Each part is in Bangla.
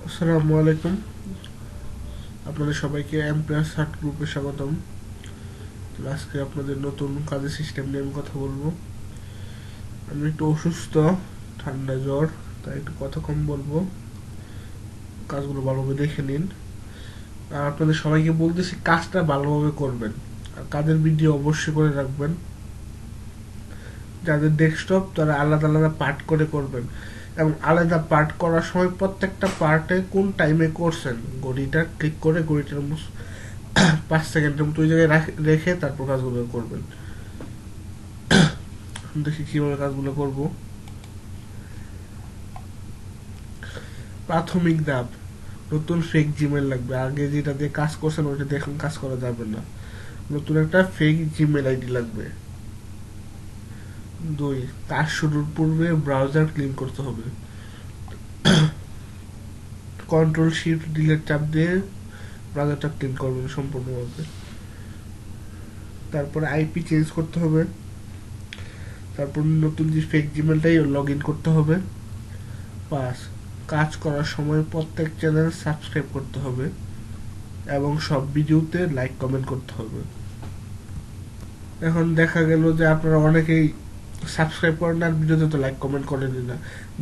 আসসালামু আলাইকুম। আপনাদের সবাইকে এমপ্রেস হার্ট গ্রুপে স্বাগতম। তো আজকে আপনাদের নতুন কাজের সিস্টেম নিয়ে আমি কথা বলবো। আমি একটু অসুস্থ, ঠান্ডা জ্বর, তাই একটু কথা কম বলবো। কাজগুলো ভালোভাবে দেখে নিন। আর আপনাদের সবাইকে বলতেছি কাজটা ভালোভাবে করবেন, আর কাজের ভিডিও অবশ্যই করে রাখবেন। যাদের ডেস্কটপ তারা আলাদা আলাদা পার্ট করে করবেন, এবং আলাদা পার্ট করার সময় প্রত্যেকটা পার্টে কোন টাইমে করছেন ঘড়িটা ক্লিক করে ঘড়িটার 5 সেকেন্ডের মতো ওই জায়গায় রেখে তারপর কাজগুলো করবেন। দেখি কিভাবে কাজগুলো করব। প্রাথমিক ধাপ, নতুন ফেক জিমেল লাগবে। আগে যেটা দিয়ে কাজ করছেন ওইটা দিয়ে এখন কাজ করা যাবে না, নতুন একটা ফেক জিমেল আইডি লাগবে। 2, কাজ শুরুর পূর্বে ব্রাউজার ক্লিন করতে হবে। কন্ট্রোল শিফট ডিলিট চাপ দিয়ে ব্রাউজারটা ক্লিন করবেন সম্পূর্ণভাবে। তারপরে আইপি চেঞ্জ করতে হবে। তারপর নতুন যে ফেক জিমেলটাই লগ ইন করতে হবে। 5, কাজ করার সময় প্রত্যেক চ্যানেল সাবস্ক্রাইব করতে হবে এবং সব ভিডিওতে লাইক কমেন্ট করতে হবে। এখন দেখা গেল যে আপনারা অনেকেই সাবস্ক্রাইব করেন আর ভিডিওতে তো লাইক কমেন্ট করেনই না।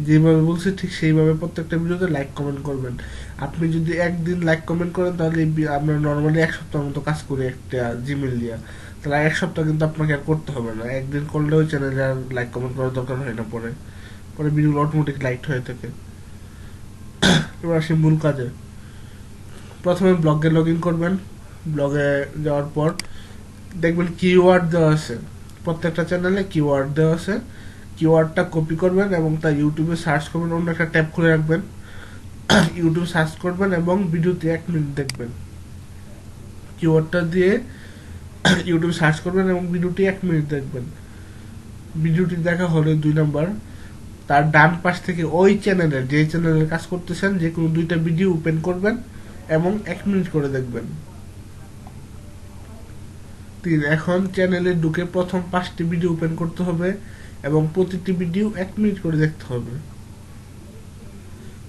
যেভাবে বলছি ঠিক সেইভাবে প্রত্যেকটা ভিডিওতে লাইক কমেন্ট করবেন। আপনি যদি একদিন লাইক কমেন্ট করেন তাহলে আপনার নর্মালি এক সপ্তাহের মতো কাজ করে একটা জিমেল দিয়া, তাহলে এক সপ্তাহ কিন্তু আপনাকে আর করতে হবে না। একদিন করলে ওই চ্যানেলে আর লাইক কমেন্ট করার দরকার হয় না। পরে পরে ভিডিওগুলো অটোমেটিক লাইক হয়ে থাকে। এবার আসি মূল কাজে। প্রথমে ব্লগে লগ ইন করবেন। ব্লগে যাওয়ার পর দেখবেন কিওয়ার্ড দেওয়া আছে, প্রত্যেকটা চ্যানেলে কিওয়ার্ড দেওয়া আছে। কিওয়ার্ডটা কপি করবেন এবং তা ইউটিউবে সার্চ করবেন, অন্য একটা ট্যাব খুলে রাখবেন। ইউটিউব সার্চ করবেন এবং ভিডিওতে 1 মিনিট দেখবেন। কিওয়ার্ডটা দিয়ে ইউটিউব সার্চ করবেন এবং ভিডিওটি 1 মিনিট দেখবেন। ভিডিওটি দেখা হলে 2 নাম্বার, তার ডান পাশ থেকে ওই চ্যানেলের যে চ্যানেলের কাজ করতেছেন যে কোনো 2টা ভিডিও ওপেন করবেন এবং 1 মিনিট করে দেখবেন। 3, এখন চ্যানেলে ঢুকে প্রথম 5টি ভিডিও ওপেন করতে হবে এবং প্রতিটি ভিডিও 1 মিনিট করে দেখতে হবে।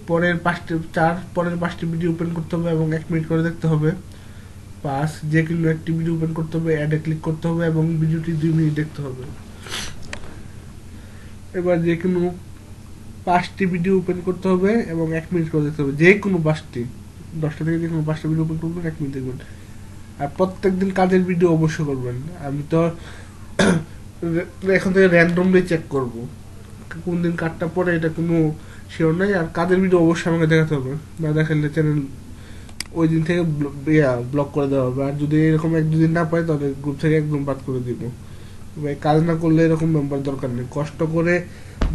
পরের 5টি ভিডিও ওপেন করতে হবে এবং 1 মিনিট করে দেখতে হবে। 5, যে কোনো একটি ভিডিও ওপেন করতে হবে, অ্যাডে ক্লিক করতে হবে এবং ভিডিওটি 2 মিনিট দেখতে হবে। এবার যে কোনো 5টি ভিডিও ওপেন করতে হবে এবং 1 মিনিট করে দেখতে হবে। যে কোনো 5টি, 10টা থেকে যে কোনো 5টা ভিডিও ওপেন করবেন, 1 মিনিট দেখবেন। আর প্রত্যেকদিন কাজের ভিডিও অবশ্যই করবেন। আমি তো এখন থেকে র্যান্ডমলি চেক করব কোন দিন কাটটা পরে, এটা কোনো শিওর নাই। আর কাজের ভিডিও অবশ্যই আমাকে দেখাতে হবে, না দেখালে চ্যানেল ওই দিন থেকে ব্লক করে দেওয়া হবে। আর যদি এরকম 1-2 দিন না পাই তাহলে গ্রুপ থেকে একদম বাদ করে দিব। ভাই কাজ না করলে এরকম মেম্বার দরকার নেই। কষ্ট করে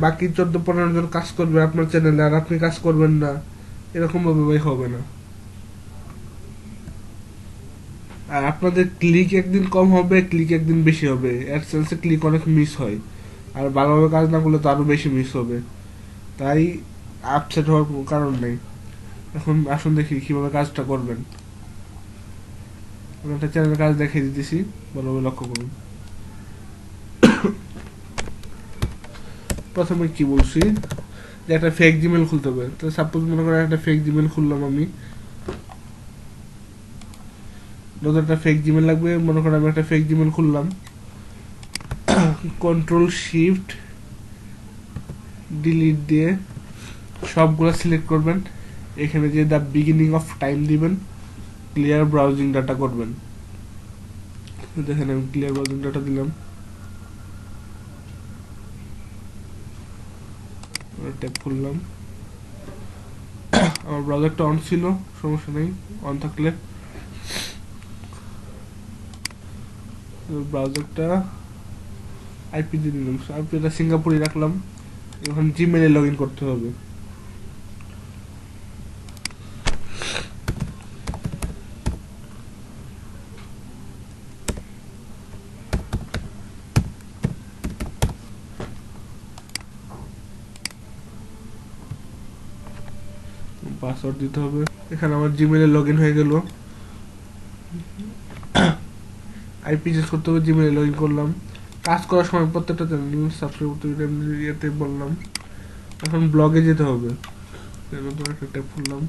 বাকি 14-15 জন কাজ করবে আপনার চ্যানেলে আর আপনি কাজ করবেন না, এরকম ভাবে ভাই হবে না। আর আপনাদের ক্লিক একদিন কম হবে, ক্লিক একদিন বেশি হবে। অ্যাডসেন্সে ক্লিক অনেক মিস হয়, আর ভালোভাবে কাজ না করলে তো আরো বেশি মিস হবে। তাই আপসেট হওয়ার কোনো কারণ নেই। এখন আসুন দেখি কিভাবে কাজটা করবেন। আমি একটা চ্যানেলের কাজ দেখিয়ে দিতেছি, ভালোভাবে লক্ষ্য করুন। প্রথমে কি বলছি যে একটা ফেক জিমেল খুলতে হবে। তো সাপোজ মনে করেন একটা ফেক জিমেল খুললাম আমি, নতুন একটা ফেক জিমেল লাগবে। মনে করেন আমি একটা ফেক জিমেল খুললাম। কন্ট্রোল শিফট ডিলিট দিয়ে সবগুলো সিলেক্ট করবেন। এখানে যে দ্য বিগিনিং অফ টাইম দিবেন, ক্লিয়ার ব্রাউজিং ডাটা করবেন। দেখেন আমি ক্লিয়ার ব্রাউজিং ডাটা দিলাম, ট্যাব খুললাম। আমার ব্রাউজারটা অন ছিল, সমস্যা নেই, অন থাকলে ব্রাউজারটা আইপি দিয়ে দিলাম। আইপিটা সিঙ্গাপুরে রাখলাম। এখন জিমেলে লগ ইন করতে হবে। পাসওয়ার্ড দিতে হবে। এখানে আমার জিমেলে লগ ইন হয়ে গেল। আইপি চেঞ্জ করতে হবে, জিমেলে লগ ইন করলাম। কাজ করার সময় প্রত্যেকটা চ্যানেল সাবস্ক্রাইব করতে হবে, ইয়েতে বললাম। এখন ব্লগে যেতে হবে। নতুন একটা ট্যাব খুললাম।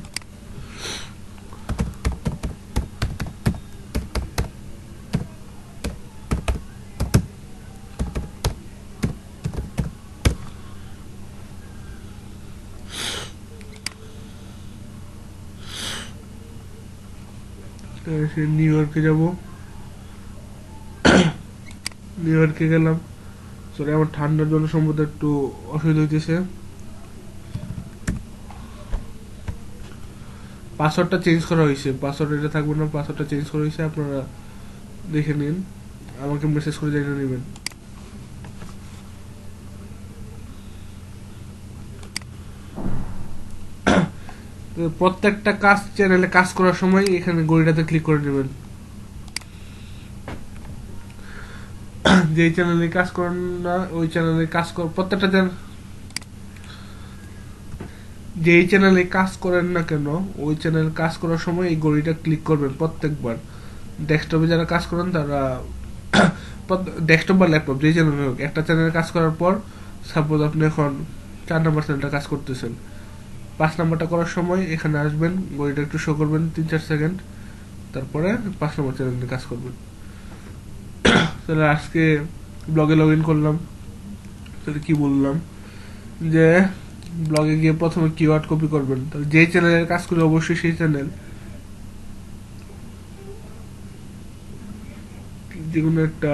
নিউ ইয়র্কে যাব, নিউ ইয়র্কে গেলাম। সরি, আমার ঠান্ডার জন্য সম্ভবত একটু অসুবিধা হইতেছে। পাসওয়ার্ডটা চেঞ্জ করা হয়েছে, পাসওয়ার্ড এটা থাকবে না, পাসওয়ার্ডটা চেঞ্জ করা হয়েছে, আপনারা দেখে নিন, আমাকে মেসেজ করে জানিয়ে নেবেন। প্রত্যেকটা কাজ চ্যানেলে কাজ করার সময় এখানে ঘড়িটাতে ক্লিক করে নেবেন। যেই চ্যানেলে কাজ করেন না ওই চ্যানেলে কাজ কর, প্রত্যেকটা চ্যানেল যেই চ্যানেলে কাজ করেন না কেন ওই চ্যানেল কাজ করার সময় এই ঘড়িটা ক্লিক করবেন প্রত্যেকবার। ডেস্কটপে যারা কাজ করেন তারা ডেস্কটপ বা ল্যাপটপ যেই চ্যানেলে হোক, একটা চ্যানেলে কাজ করার পর সাপোজ আপনি এখন 4 নম্বর চ্যানেলটা কাজ করতেছেন, 5 নম্বরটা করার সময় এখানে আসবেন, ঘড়িটা একটু শো করবেন 3-4 সেকেন্ড, তারপরে 5 নম্বর চ্যানেলে কাজ করবেন। তাহলে আজকে ব্লগে লগ ইন করলাম। তাহলে কি বললাম যে ব্লগে গিয়ে প্রথমে কিওয়ার্ড কপি করবেন। তাহলে যে চ্যানেলের কাজ করে অবশ্যই সেই চ্যানেল যেকোনো একটা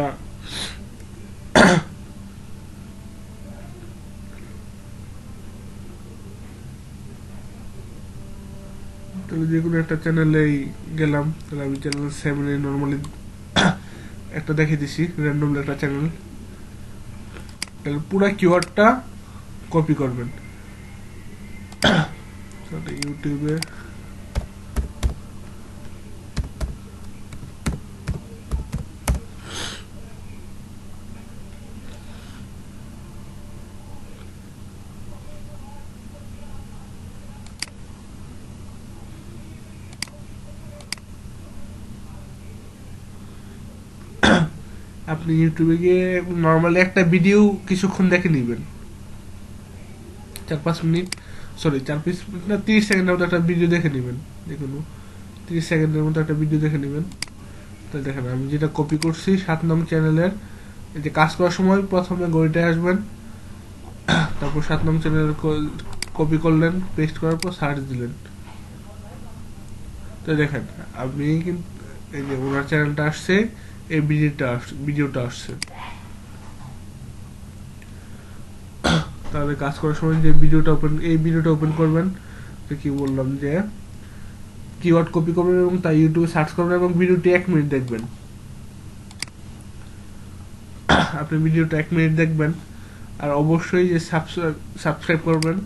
তাহলে যেকোনো একটা চ্যানেলেই গেলাম। তাহলে আমি চ্যানেল 7 নর্মালি একটা দেখে দিছি, র্যান্ডমলি একটা চ্যানেল। তাহলে পুরো কিওয়ার্ডটা কপি করবেন। তাহলে ইউটিউবে আপনি ইউটিউবে গিয়ে নর্মালি একটা ভিডিও কিছুক্ষণ দেখে নেবেন, 4-5 মিনিট, সরি 4-5 মিনিট না, 30 সেকেন্ডের মতো একটা ভিডিও দেখে নেবেন। দেখুন 30 সেকেন্ডের মতো একটা ভিডিও দেখে নেবেন। তাহলে দেখেন আমি যেটা কপি করছি 7 নম্বর চ্যানেলের, এই যে কাজ করার সময় প্রথমে ঘড়িটায় আসবেন, তারপর 7 নম্বর চ্যানেল কপি করলেন, পেস্ট করার পর সার্চ দিলেন। তো দেখেন আমি কিন্তু এই যে ওনার চ্যানেলটা আসছে, এই ভিডিওটা আসছে। তাহলে কাজ করার সময় যে ভিডিওটা ওপেন করবেন, তো কি বললাম যে কিওয়ার্ড কপি করবেন এবং তাই ইউটিউবে সার্চ করবেন এবং ভিডিওটি 1 মিনিট দেখবেন। আপনি ভিডিওটা 1 মিনিট দেখবেন আর অবশ্যই যে সাবস্ক্রাইব করবেন,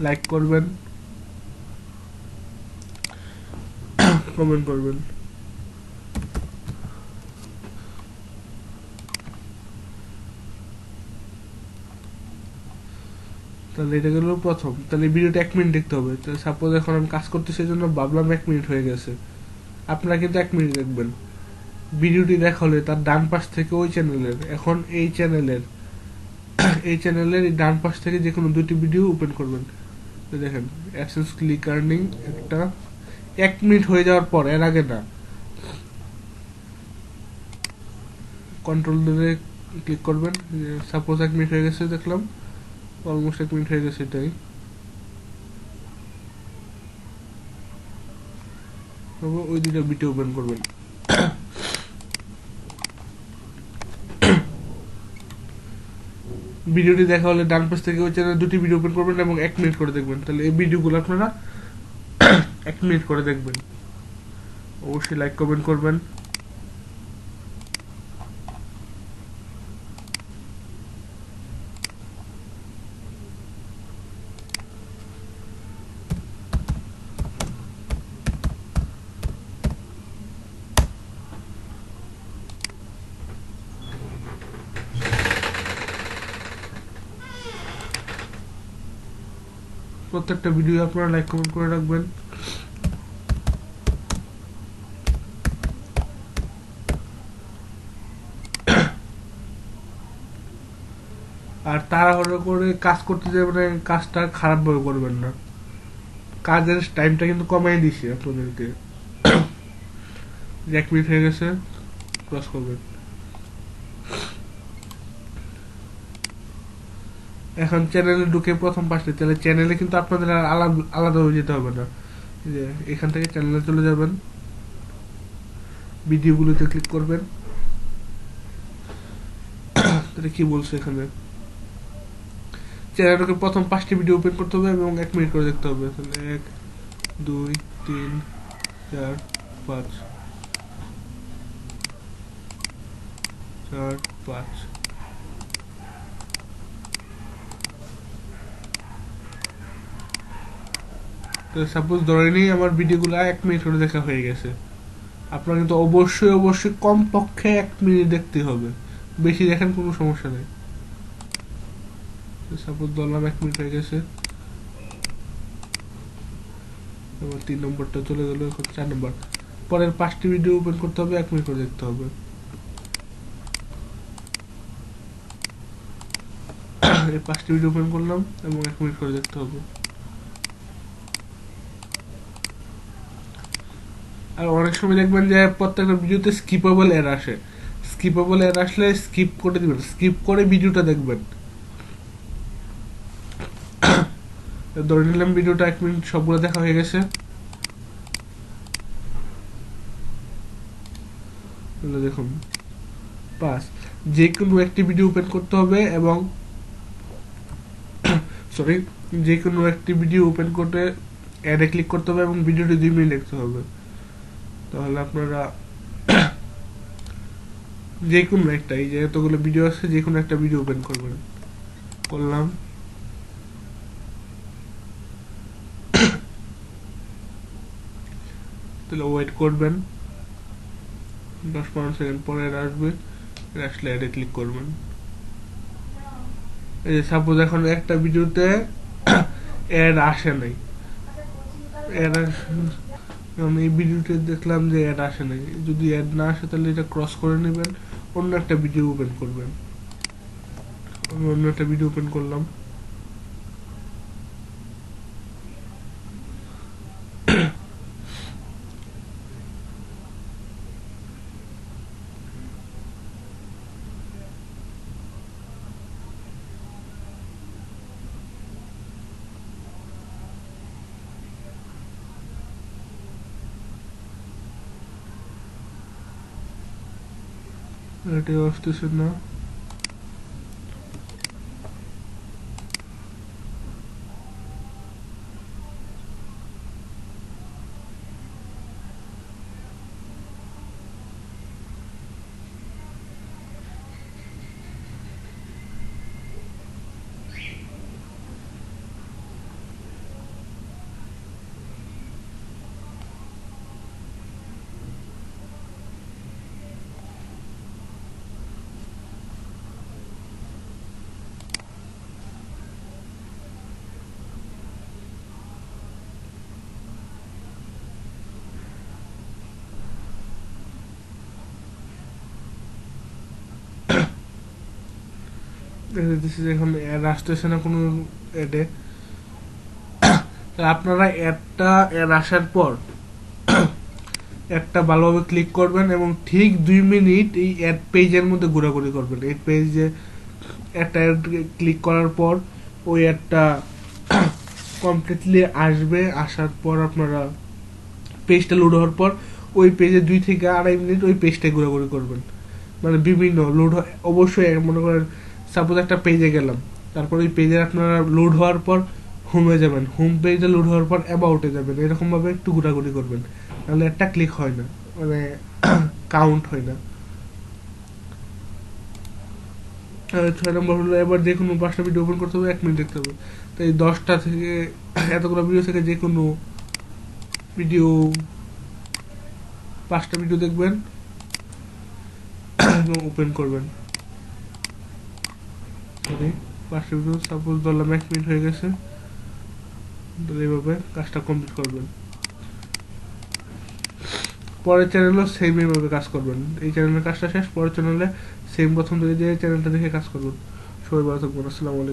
লাইক করবেন, কমেন্ট করবেন। তাহলে এটা গেল প্রথম। তাহলে ভিডিওটা 1 মিনিট দেখতে হবে। তাহলে সাপোজ এখন আমি কাজ করতে সেই জন্য ভাবলাম 1 মিনিট হয়ে গেছে, আপনারা কিন্তু 1 মিনিট দেখবেন। ভিডিওটি দেখা হলে তার ডান পাশ থেকে ওই চ্যানেলের, এখন এই চ্যানেলের এই ডান পাশ থেকে যে কোনো 2টি ভিডিও ওপেন করবেন। তো দেখেন অ্যাডসেন্স ক্লিক আর্নিং একটা 1 মিনিট হয়ে যাওয়ার পর, এর আগে না, কন্ট্রোল ধরে ক্লিক করবেন। সাপোজ 1 মিনিট হয়ে গেছে, দেখলাম অলমোস্ট 1 মিনিট হয়ে গেছে, এটাই ওই 2টা ভিডিও ওপেন করবেন। ভিডিওটি দেখা হলে ডান পাশ থেকে ওই চ্যানেলে 2টি ভিডিও ওপেন করবেন এবং 1 মিনিট করে দেখবেন। তাহলে এই ভিডিওগুলো আপনারা 1 মিনিট করে দেখবেন। অবশ্যই লাইক কমেন্ট করবেন। প্রত্যেকটা ভিডিও আপনারা লাইক কমেন্ট করে রাখবেন। আর তাড়াহুড়ো করে কাজ করতে যে মানে কাজটা খারাপভাবে করবেন না, কাজের টাইমটা কিন্তু কমাই দিছি আপনাদেরকে। 1 মিনিট হয়ে গেছে, ক্রস করবেন। এখন চ্যানেলে ঢুকে প্রথম পাশে, তাহলে চ্যানেলে কিন্তু আপনাদের আর আলাদা হয়ে যেতে হবে না। যে এখান থেকে চ্যানেলে চলে যাবেন, ভিডিওগুলোতে ক্লিক করবেন। তাহলে কি বলছে এখানে, চ্যানেলটাকে প্রথম 5টি ভিডিও ওপেন করতে হবে এবং 1 মিনিট করে দেখতে হবে। তাহলে 1, 2, 3, 4, 5, 4, 5। তো সাপোজ ধরে নিই আমার ভিডিওগুলো 1 মিনিট করে দেখা হয়ে গেছে। আপনার কিন্তু অবশ্যই কমপক্ষে 1 মিনিট দেখতে হবে, বেশি দেখেন কোনো সমস্যা নেই। সাপোজ ধরলাম 1 মিনিট হয়ে গেছে, এবার 3 নম্বরটা চলে গেল, এখন 4 নম্বর। পরের 5টি ভিডিও ওপেন করতে হবে, 1 মিনিট করে দেখতে হবে। এই 5টি ভিডিও ওপেন করলাম এবং 1 মিনিট করে দেখতে হবে। আর অনেক সময় দেখবেন যে প্রত্যেকটা ভিডিওতে স্কিপেবল এর আসে, স্কিপেবল এর আসলে স্কিপ করে দিবেন, স্কিপ করে ভিডিওটা দেখবেন। ধরে নিলাম ভিডিওটা 1 মিনিট সবগুলো দেখা হয়ে গেছে, দেখুন 5। যে কোনো একটি ভিডিও ওপেন করতে হবে এবং সরি, যে কোনো একটি ভিডিও ওপেন করতে অ্যাডে ক্লিক করতে হবে এবং ভিডিওটি 2 মিনিট দেখতে হবে। তাহলে আপনারা যে কোনো একটা, এই যে এতগুলো ভিডিও আছে, যে কোনো একটা ভিডিও ওপেন করবেন। করলাম, তাহলে ওয়েট করবেন, 10-15 সেকেন্ড পরে আসবে, আসলে অ্যাডে ক্লিক করবেন। এই যে সাপোজ এখন একটা ভিডিওতে অ্যাড আসে নাই, অ্যাড আমি এই ভিডিওতে দেখলাম যে অ্যাড আসে নাই। যদি অ্যাড না আসে তাহলে এটা ক্রস করে নেবেন, অন্য একটা ভিডিও ওপেন করবেন। আমি অন্য একটা ভিডিও ওপেন করলাম, এটা আসতেছে না। এখন অ্যাড আসতেছে না কোনো অ্যাডে। আপনারা অ্যাড আসার পর একটা ভালোভাবে ক্লিক করবেন এবং ঠিক 2 মিনিট এই অ্যাড পেজের মধ্যে ঘোরাঘুরি করবেন। এই পেজে একটা অ্যাড ক্লিক করার পর ওই অ্যাডটা কমপ্লিটলি আসবে, আসার পর আপনারা পেজটা লোড হওয়ার পর ওই পেজে 2 থেকে 2.5 মিনিট ওই পেজটাই ঘোরাঘুরি করবেন। মানে বিভিন্ন লোড, অবশ্যই মনে করেন সাপোজ একটা পেজে গেলাম, তারপর ওই পেজে আপনারা লোড হওয়ার পর হোমে যাবেন, হোম পেজে লোড হওয়ার পর অ্যাবাউটে যাবেন, এরকম ভাবে একটু ঘোরাঘুরি করবেন, তাহলে একটা ক্লিক হয় না, মানে কাউন্ট হয় না। 6 নম্বর হলো এবার যে কোনো 5টা ভিডিও ওপেন করতে হবে, 1 মিনিট দেখতে হবে। তো এই 10টা থেকে, এতগুলো ভিডিও থেকে যে কোনো ভিডিও 5টা ভিডিও দেখবেন এবং ওপেন করবেন। 5টা ভিডিও সাপোজ ধরলাম 1 মিনিট হয়ে গেছে, তাহলে এইভাবে কাজটা কমপ্লিট করবেন। পরের চ্যানেলও সেম এইভাবে কাজ করবেন। এই চ্যানেলের কাজটা শেষ, পরের চ্যানেলে সেম প্রথম থেকে যে চ্যানেলটা দেখে কাজ করবেন। সবাই ভালো থাকবেন। আসসালামু আলাইকুম।